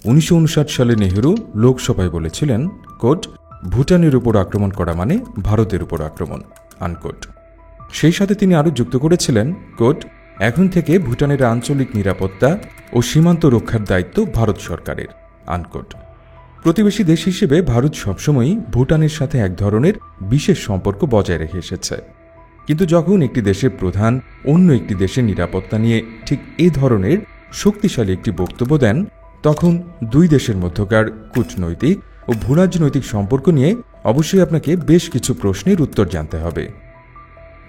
1959 সালে নেহেরু লোকসভায় বলেছিলেন, কোট, ভুটানের উপর আক্রমণ করা মানে ভারতের উপর আক্রমণ, আনকোট। সেই সাথে তিনি আরও যুক্ত করেছিলেন, কোট, এখন থেকে ভুটানের আঞ্চলিক নিরাপত্তা ও সীমান্ত রক্ষার দায়িত্ব ভারত সরকারের, আনকোট। প্রতিবেশী দেশ হিসেবে ভারত সবসময়ই ভুটানের সাথে এক ধরনের বিশেষ সম্পর্ক বজায় রেখে এসেছে। কিন্তু যখন একটি দেশের প্রধান অন্য একটি দেশের নিরাপত্তা নিয়ে ঠিক এ ধরনের শক্তিশালী একটি বক্তব্য দেন, তখন দুই দেশের মধ্যকার কূটনৈতিক ও ভূরাজনৈতিক সম্পর্ক নিয়ে অবশ্যই আপনাকে বেশ কিছু প্রশ্নের উত্তর জানতে হবে।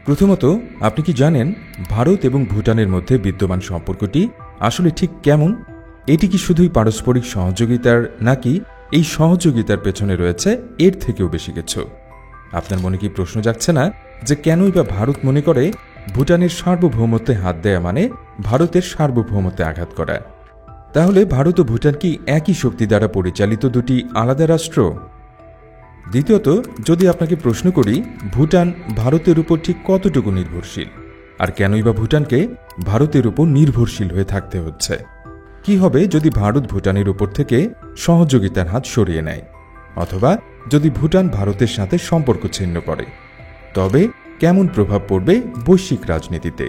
প্রথমত, আপনি কি জানেন ভারত এবং ভুটানের মধ্যে বিদ্যমান সম্পর্কটি আসলে ঠিক কেমন? এটি কি শুধুই পারস্পরিক সহযোগিতার, নাকি এই সহযোগিতার পেছনে রয়েছে এর থেকেও বেশি কিছু? আপনার মনে কি প্রশ্ন জাগছে না যে কেনই বা ভারত মনে করে ভুটানের সার্বভৌমত্বে হাত দেয়া মানে ভারতের সার্বভৌমত্বে আঘাত করা? তাহলে ভারত ও ভুটান কি একই শক্তি দ্বারা পরিচালিত দুটি আলাদা রাষ্ট্র? দ্বিতীয়ত, যদি আপনাকে প্রশ্ন করি ভুটান ভারতের উপর ঠিক কতটুকু নির্ভরশীল, আর কেনই বা ভুটানকে ভারতের উপর নির্ভরশীল হয়ে থাকতে হচ্ছে? কি হবে যদি ভারত ভুটানের উপর থেকে সহযোগিতার হাত সরিয়ে নেয়, অথবা যদি ভুটান ভারতের সাথে সম্পর্ক ছিন্ন করে? তবে কেমন প্রভাব পড়বে বৈশ্বিক রাজনীতিতে?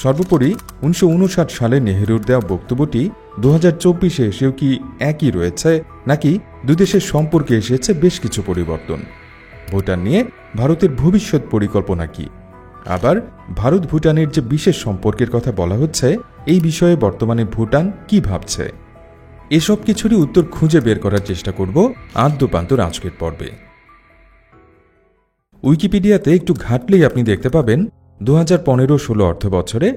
সর্বোপরি 1959 সালে নেহেরুর দেওয়া বক্তব্যটি 2024-এ এসেও কি একই রয়েছে, নাকি দুদেশের সম্পর্কে এসেছে বেশ কিছু পরিবর্তন? ভুটান নিয়ে ভারতের ভবিষ্যৎ পরিকল্পনা কি? আবার ভারত ভুটানের যে বিশেষ সম্পর্কের কথা বলা হচ্ছে, এই বিষয়ে বর্তমানে ভুটান কি ভাবছে? এসব কিছুরই উত্তর খুঁজে বের করার চেষ্টা করব আদ্যপান্তর আজকের পর্বে। উইকিপিডিয়াতে একটু ঘাটলেই আপনি দেখতে পাবেন 2015-16 অর্থ বছরে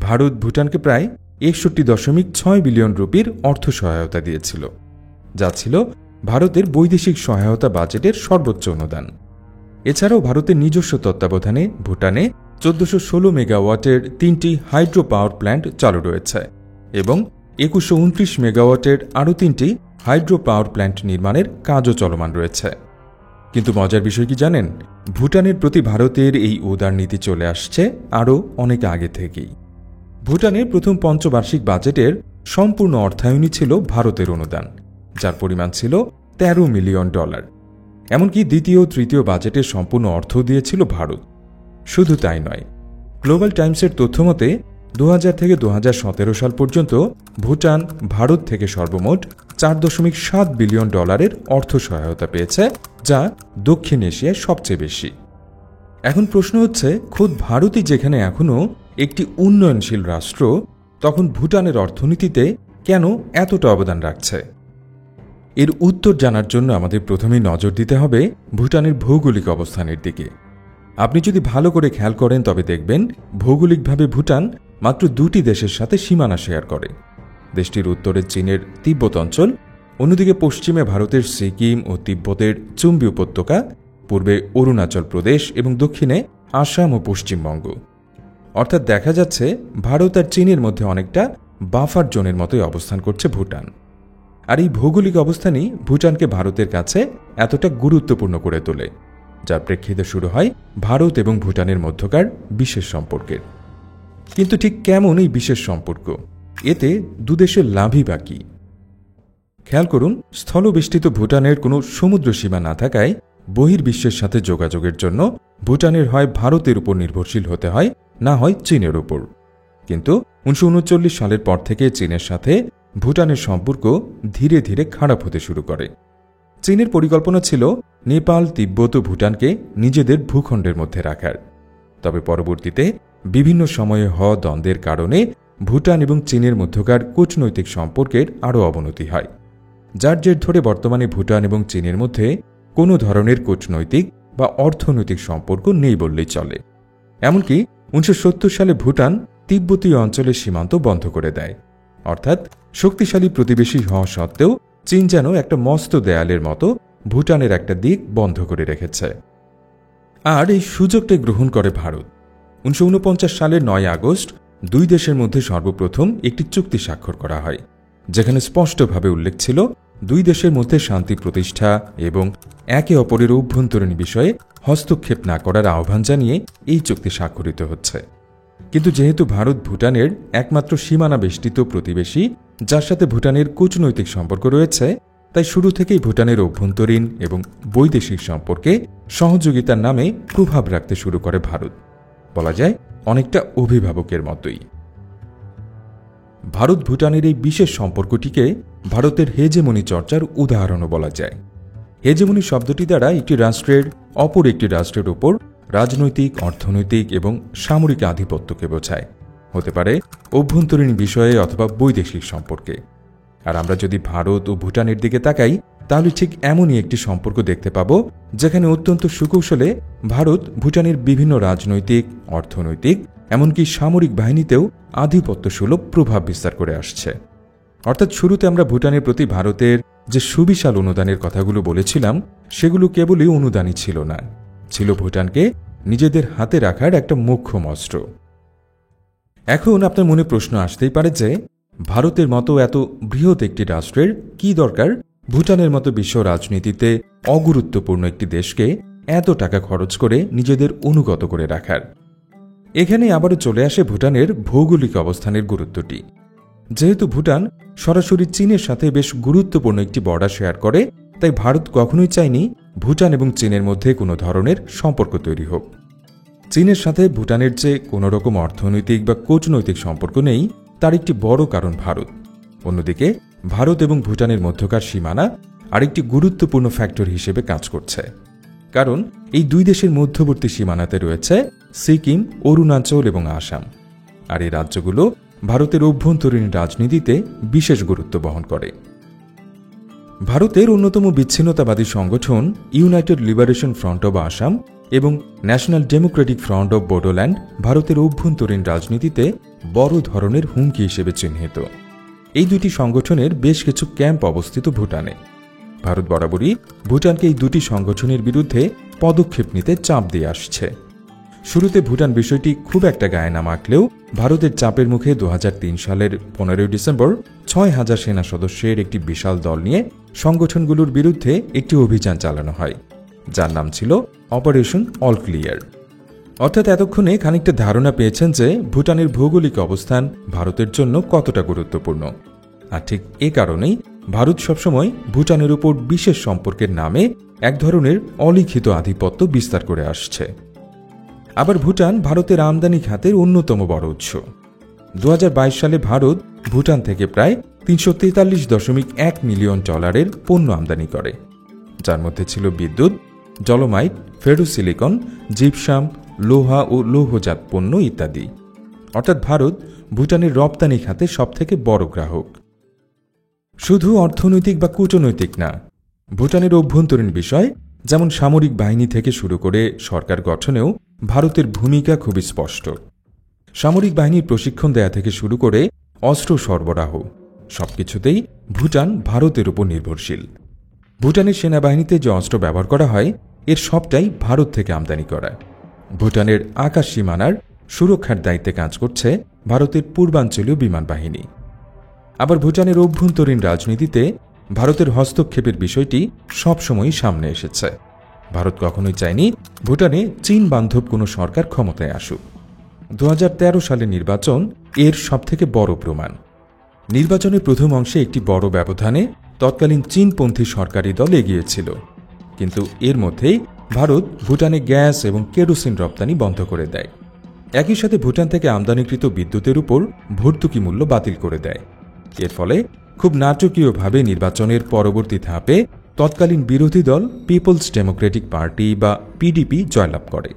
ভারত ভুটানকে প্রায় 61.6 বিলিয়ন রুপির অর্থ সহায়তা দিয়েছিল, যা ছিল ভারতের বৈদেশিক সহায়তা বাজেটের সর্বোচ্চ অনুদান। এছাড়াও ভারতের নিজস্ব তত্ত্বাবধানে ভুটানে 1416 মেগাওয়াটের 3টি হাইড্রো পাওয়ার প্ল্যান্ট চালু রয়েছে এবং 2129 মেগাওয়াটের আরও 3টি হাইড্রো পাওয়ার প্ল্যান্ট নির্মাণের কাজও চলমান রয়েছে। কিন্তু মজার বিষয় কি জানেন? ভুটানের প্রতি ভারতের এই উদার নীতি চলে আসছে আরও অনেক আগে থেকেই। ভুটানের প্রথম পঞ্চবার্ষিক বাজেটের সম্পূর্ণ অর্থায়নই ছিল ভারতের অনুদান, যার পরিমাণ ছিল $13 মিলিয়ন। এমনকি দ্বিতীয় ও তৃতীয় বাজেটের সম্পূর্ণ অর্থ দিয়েছিল ভারত। শুধু তাই নয়, গ্লোবাল টাইমসের তথ্যমতে 2000 থেকে 2017 সাল পর্যন্ত ভুটান ভারত থেকে সর্বমোট $4.7 বিলিয়ন অর্থ সহায়তা পেয়েছে, যা দক্ষিণ এশিয়ায় সবচেয়ে বেশি। এখন প্রশ্ন হচ্ছে, খোদ ভারতই যেখানে এখনও একটি উন্নয়নশীল রাষ্ট্র, তখন ভুটানের অর্থনীতিতে কেন এতটা অবদান রাখছে? এর উত্তর জানার জন্য আমাদের প্রথমেই নজর দিতে হবে ভুটানের ভৌগোলিক অবস্থানের দিকে। আপনি যদি ভালো করে খেয়াল করেন তবে দেখবেন ভৌগোলিকভাবে ভুটান মাত্র দুটি দেশের সাথে সীমানা শেয়ার করে। দেশটির উত্তরে চীনের তিব্বত অঞ্চল, অন্যদিকে পশ্চিমে ভারতের সিকিম ও তিব্বতের চুম্বি উপত্যকা, পূর্বে অরুণাচল প্রদেশ এবং দক্ষিণে আসাম ও পশ্চিমবঙ্গ। অর্থাৎ দেখা যাচ্ছে ভারত আর চীনের মধ্যে অনেকটা বাফার জোনের মতোই অবস্থান করছে ভুটান। আর এই ভৌগোলিক অবস্থানই ভুটানকে ভারতের কাছে এতটা গুরুত্বপূর্ণ করে তোলে, যার প্রেক্ষিতে শুরু হয় ভারত এবং ভুটানের মধ্যকার বিশেষ সম্পর্কের। কিন্তু ঠিক কেমন এই বিশেষ সম্পর্ক? এতে দুদেশের লাভই বা কি? খেয়াল করুন, স্থলবেষ্টিত ভুটানের কোনো সমুদ্র সীমা না থাকায় বহির্বিশ্বের সাথে যোগাযোগের জন্য ভুটানের হয় ভারতের উপর নির্ভরশীল হতে হয়, না হয় চীনের উপর। কিন্তু 1939 সালের পর থেকে চীনের সাথে ভুটানের সম্পর্ক ধীরে ধীরে খারাপ হতে শুরু করে। চীনের পরিকল্পনা ছিল নেপাল, তিব্বত ও ভুটানকে নিজেদের ভূখণ্ডের মধ্যে রাখার। তবে পরবর্তীতে বিভিন্ন সময়ে হওয়া দ্বন্দ্বের কারণে ভুটান এবং চীনের মধ্যকার কূটনৈতিক সম্পর্কের আরও অবনতি হয়, যার জের ধরে বর্তমানে ভুটান এবং চীনের মধ্যে কোনো ধরনের কূটনৈতিক বা অর্থনৈতিক সম্পর্ক নেই বললেই চলে। এমনকি 1970 সালে ভুটান তিব্বতীয় অঞ্চলের সীমান্ত বন্ধ করে দেয়। অর্থাৎ শক্তিশালী প্রতিবেশী হওয়া সত্ত্বেও চীন যেন একটা মস্ত দেয়ালের মতো ভুটানের একটা দিক বন্ধ করে রেখেছে। আর এই সুযোগটা গ্রহণ করে ভারত। 1949 সালের 9 আগস্ট দুই দেশের মধ্যে সর্বপ্রথম একটি চুক্তি স্বাক্ষর করা হয়, যেখানে স্পষ্টভাবে উল্লেখ ছিল দুই দেশের মধ্যে শান্তি প্রতিষ্ঠা এবং একে অপরের অভ্যন্তরীণ বিষয়ে হস্তক্ষেপ না করার আহ্বান জানিয়ে এই চুক্তি স্বাক্ষরিত হচ্ছে। কিন্তু যেহেতু ভারত ভুটানের একমাত্র সীমানা বেষ্টিত প্রতিবেশী, যার সাথে ভুটানের কূটনৈতিক সম্পর্ক রয়েছে, তাই শুরু থেকেই ভুটানের অভ্যন্তরীণ এবং বৈদেশিক সম্পর্কে সহযোগিতার নামে প্রভাব রাখতে শুরু করে ভারত। বলা যায় অনেকটা অভিভাবকের মতোই। ভারত ভুটানের এই বিশেষ সম্পর্কটিকে ভারতের হেজেমনি চর্চার উদাহরণও বলা যায়। হেজেমনি শব্দটি দ্বারা একটি রাষ্ট্রের অপর একটি রাষ্ট্রের উপর রাজনৈতিক, অর্থনৈতিক এবং সামরিক আধিপত্যকে বোঝায়। হতে পারে অভ্যন্তরীণ বিষয়ে অথবা বৈদেশিক সম্পর্কে। আর আমরা যদি ভারত ও ভুটানের দিকে তাকাই, তাহলে ঠিক এমনই একটি সম্পর্ক দেখতে পাব, যেখানে অত্যন্ত সুকৌশলে ভারত ভুটানের বিভিন্ন রাজনৈতিক, অর্থনৈতিক, এমনকি সামরিক বাহিনীতেও আধিপত্যসুলভ প্রভাব বিস্তার করে আসছে। অর্থাৎ শুরুতে আমরা ভুটানের প্রতি ভারতের যে সুবিশাল অনুদানের কথাগুলো বলেছিলাম, সেগুলো কেবলই অনুদানই ছিল না, ছিল ভুটানকে নিজেদের হাতে রাখার একটা মোক্ষম অস্ত্র। এখন আপনার মনে প্রশ্ন আসতেই পারে যে, ভারতের মতো এত বৃহৎ একটি রাষ্ট্রের কি দরকার ভুটানের মতো বিশ্ব রাজনীতিতে অগুরুত্বপূর্ণ একটি দেশকে এত টাকা খরচ করে নিজেদের অনুগত করে রাখার? এখানে আবারও চলে আসে ভুটানের ভৌগোলিক অবস্থানের গুরুত্বটি। যেহেতু ভুটান সরাসরি চীনের সাথে বেশ গুরুত্বপূর্ণ একটি বর্ডার শেয়ার করে, তাই ভারত কখনোই চায়নি ভুটান এবং চীনের মধ্যে কোনো ধরনের সম্পর্ক তৈরি হোক। চীনের সাথে ভুটানের যে কোনো রকম অর্থনৈতিক বা কূটনৈতিক সম্পর্ক নেই, তার একটি বড় কারণ ভারত। অন্যদিকে ভারত এবং ভুটানের মধ্যকার সীমানা আরেকটি গুরুত্বপূর্ণ ফ্যাক্টর হিসেবে কাজ করছে, কারণ এই দুই দেশের মধ্যবর্তী সীমানাতে রয়েছে সিকিম, অরুণাচল এবং আসাম। আর এই রাজ্যগুলো ভারতের অভ্যন্তরীণ রাজনীতিতে বিশেষ গুরুত্ব বহন করে। ভারতের অন্যতম বিচ্ছিন্নতাবাদী সংগঠন United Liberation Front of Assam এবং National Democratic Front of Bodoland ভারতের অভ্যন্তরীণ রাজনীতিতে বড় ধরনের হুমকি হিসেবে চিহ্নিত। এই দুটি সংগঠনের বেশ কিছু ক্যাম্প অবস্থিত ভুটানে। ভারত বরাবরই ভুটানকে এই দুটি সংগঠনের বিরুদ্ধে পদক্ষেপ নিতে চাপ দিয়ে আসছে। শুরুতে ভুটান বিষয়টি খুব একটা গায়ে না মাখলেও ভারতের চাপের মুখে 2003 সালের 15 ডিসেম্বর 6000 সেনা সদস্যের একটি বিশাল দল নিয়ে সংগঠনগুলোর বিরুদ্ধে একটি অভিযান চালানো হয়, যার নাম ছিল অপারেশন অল ক্লিয়ার। অর্থাৎ এতক্ষণে খানিকটা ধারণা পেয়েছেন যে ভুটানের ভৌগোলিক অবস্থান ভারতের জন্য কতটা গুরুত্বপূর্ণ। আর ঠিক এ কারণেই ভারত সবসময় ভুটানের উপর বিশেষ সম্পর্কের নামে এক ধরনের অলিখিত আধিপত্য বিস্তার করে আসছে। আবার ভুটান ভারতের আমদানি খাতের অন্যতম বড় উৎস। 2022 সালে ভারত ভুটান থেকে প্রায় $343.1 মিলিয়ন পণ্য আমদানি করে, যার মধ্যে ছিল বিদ্যুৎ, ডলোমাইট, ফেরোসিলিকন, জিপসাম, লোহা ও লৌহজাত পণ্য ইত্যাদি। অর্থাৎ ভারত ভুটানের রপ্তানি খাতে সবথেকে বড় গ্রাহক। শুধু অর্থনৈতিক বা কূটনৈতিক না, ভুটানের অভ্যন্তরীণ বিষয় যেমন সামরিক বাহিনী থেকে শুরু করে সরকার গঠনেও ভারতের ভূমিকা খুবই স্পষ্ট। সামরিক বাহিনীর প্রশিক্ষণ দেয়া থেকে শুরু করে অস্ত্র সরবরাহ, সবকিছুতেই ভুটান ভারতের উপর নির্ভরশীল। ভুটানের সেনাবাহিনীতে যে অস্ত্র ব্যবহার করা হয়, এর সবটাই ভারত থেকে আমদানি করা। ভুটানের আকাশ সীমানার সুরক্ষার দায়িত্বে কাজ করছে ভারতের পূর্বাঞ্চলীয় বিমান বাহিনী। আবার ভুটানের অভ্যন্তরীণ রাজনীতিতে ভারতের হস্তক্ষেপের বিষয়টি সবসময়ই সামনে এসেছে। ভারত কখনোই চায়নি ভুটানে চীন বান্ধব কোনো সরকার ক্ষমতায় আসুক। 2013 সালের নির্বাচন এর সবথেকে বড় প্রমাণ। নির্বাচনের প্রথম অংশে একটি বড় ব্যবধানে তৎকালীন চীনপন্থী সরকারি দল এগিয়েছিল, কিন্তু এর মধ্যেই ভারত ভুটানে গ্যাস এবং কেরোসিন রপ্তানি বন্ধ করে দেয়। একই সাথে ভুটান থেকে আমদানিকৃত বিদ্যুতের উপর ভর্তুকি মূল্য বাতিল করে দেয়। এর ফলে খুব নাটকীয়ভাবে নির্বাচনের পরবর্তী ধাপে তৎকালীন বিরোধী দল পিপলস ডেমোক্রেটিক পার্টি বা পিডিপি জয়লাভ করে।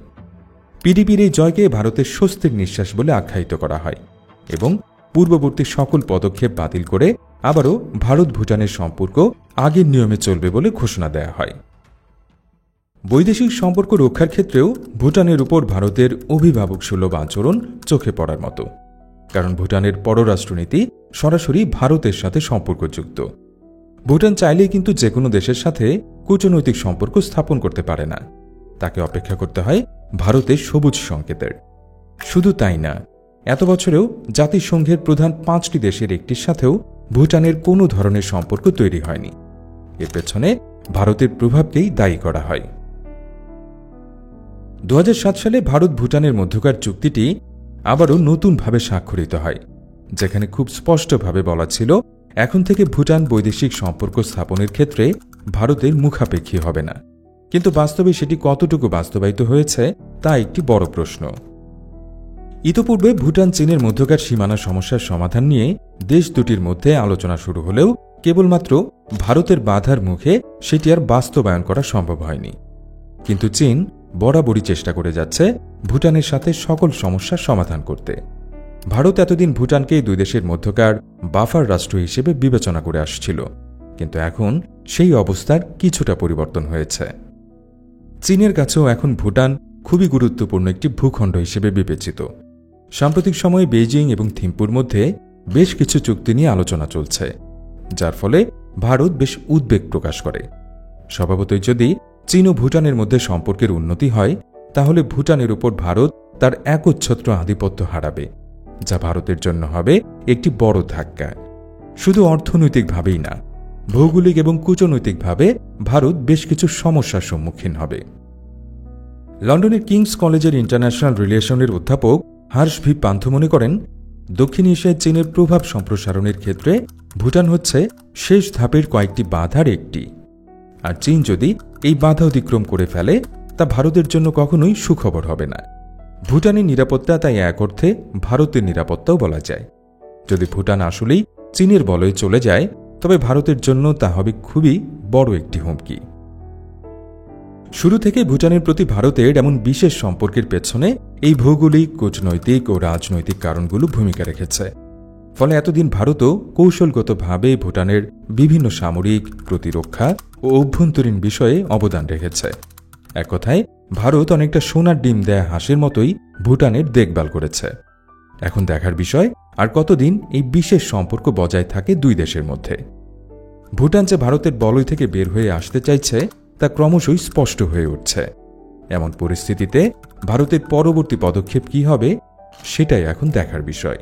পিডিপির এই জয়কে ভারতের স্বস্তির নিঃশ্বাস বলে আখ্যায়িত করা হয় এবং পূর্ববর্তী সকল পদক্ষেপ বাতিল করে আবারও ভারত ভুটানের সম্পর্ক আগের নিয়মে চলবে বলে ঘোষণা দেয়া হয়। বৈদেশিক সম্পর্ক রক্ষার ক্ষেত্রেও ভুটানের উপর ভারতের অভিভাবকসুলভ আচরণ চোখে পড়ার মতো, কারণ ভুটানের পররাষ্ট্রনীতি সরাসরি ভারতের সাথে সম্পর্কযুক্ত। ভুটান চাইলেই কিন্তু যে কোনো দেশের সাথে কূটনৈতিক সম্পর্ক স্থাপন করতে পারে না, তাকে অপেক্ষা করতে হয় ভারতের সবুজ সংকেতের। শুধু তাই না, এত বছরেও জাতিসংঘের প্রধান 5টি দেশের একটির সাথেও ভুটানের কোনো ধরনের সম্পর্ক তৈরি হয়নি। এর পেছনে ভারতের প্রভাবকেই দায়ী করা হয়। 2007 সালে ভারত ভুটানের মধ্যকার চুক্তিটি আবারও নতুনভাবে স্বাক্ষরিত হয়, যেখানে খুব স্পষ্টভাবে বলা ছিল এখন থেকে ভুটান বৈদেশিক সম্পর্ক স্থাপনের ক্ষেত্রে ভারতের মুখাপেক্ষী হবে না। কিন্তু বাস্তবে সেটি কতটুকু বাস্তবায়িত হয়েছে তা একটি বড় প্রশ্ন। ইতোপূর্বে ভুটান চীনের মধ্যকার সীমানা সমস্যার সমাধান নিয়ে দেশ দুটির মধ্যে আলোচনা শুরু হলেও কেবলমাত্র ভারতের বাধার মুখে সেটি আর বাস্তবায়ন করা সম্ভব হয়নি। কিন্তু চীন বরাবরই চেষ্টা করে যাচ্ছে ভুটানের সাথে সকল সমস্যার সমাধান করতে। ভারত এতদিন ভুটানকে দুই দেশের মধ্যকার বাফার রাষ্ট্র হিসেবে বিবেচনা করে আসছিল, কিন্তু এখন সেই অবস্থার কিছুটা পরিবর্তন হয়েছে। চীনের কাছেও এখন ভুটান খুবই গুরুত্বপূর্ণ একটি ভূখণ্ড হিসেবে বিবেচিত। সাম্প্রতিক সময়ে বেইজিং এবং থিম্পুর মধ্যে বেশ কিছু চুক্তি নিয়ে আলোচনা চলছে, যার ফলে ভারত বেশ উদ্বেগ প্রকাশ করে। স্বভাবতই যদি চীন ও ভুটানের মধ্যে সম্পর্কের উন্নতি হয়, তাহলে ভুটানের উপর ভারত তার একচ্ছত্র আধিপত্য হারাবে, যা ভারতের জন্য হবে একটি বড় ধাক্কা। শুধু অর্থনৈতিকভাবেই না, ভৌগোলিক এবং কূটনৈতিকভাবে ভারত বেশ কিছু সমস্যার সম্মুখীন হবে। লন্ডনের কিংস কলেজের ইন্টারন্যাশনাল রিলেশনের অধ্যাপক হর্ষ ভি পান্থ মনে করেন, দক্ষিণ এশিয়ায় চীনের প্রভাব সম্প্রসারণের ক্ষেত্রে ভুটান হচ্ছে শেষ ধাপের কয়েকটি বাধার একটি। আর চীন যদি এই বাধা অতিক্রম করে ফেলে, তা ভারতের জন্য কখনোই সুখবর হবে না। ভুটানের নিরাপত্তা তাই এক অর্থে ভারতের নিরাপত্তাও বলা যায়। যদি ভুটান আসলেই চীনের বলয়ে চলে যায়, তবে ভারতের জন্য তা হবে খুবই বড় একটি হুমকি। শুরু থেকে ভুটানের প্রতি ভারতের এমন বিশেষ সম্পর্কের পেছনে এই ভৌগোলিক, কূটনৈতিক ও রাজনৈতিক কারণগুলো ভূমিকা রেখেছে। ফলে এতদিন ভারতও কৌশলগতভাবে ভুটানের বিভিন্ন সামরিক, প্রতিরক্ষা ও অভ্যন্তরীণ বিষয়ে অবদান রেখেছে। এক কথায় ভারত অনেকটা সোনার ডিম দেয়া হাঁসের মতোই ভুটানের দেখভাল করেছে। এখন দেখার বিষয় আর কতদিন এই বিশেষ সম্পর্ক বজায় থাকে দুই দেশের মধ্যে। ভুটান যে ভারতের বলয় থেকে বের হয়ে আসতে চাইছে তা ক্রমশই স্পষ্ট হয়ে উঠছে। এমন পরিস্থিতিতে ভারতের পরবর্তী পদক্ষেপ কী হবে, সেটাই এখন দেখার বিষয়।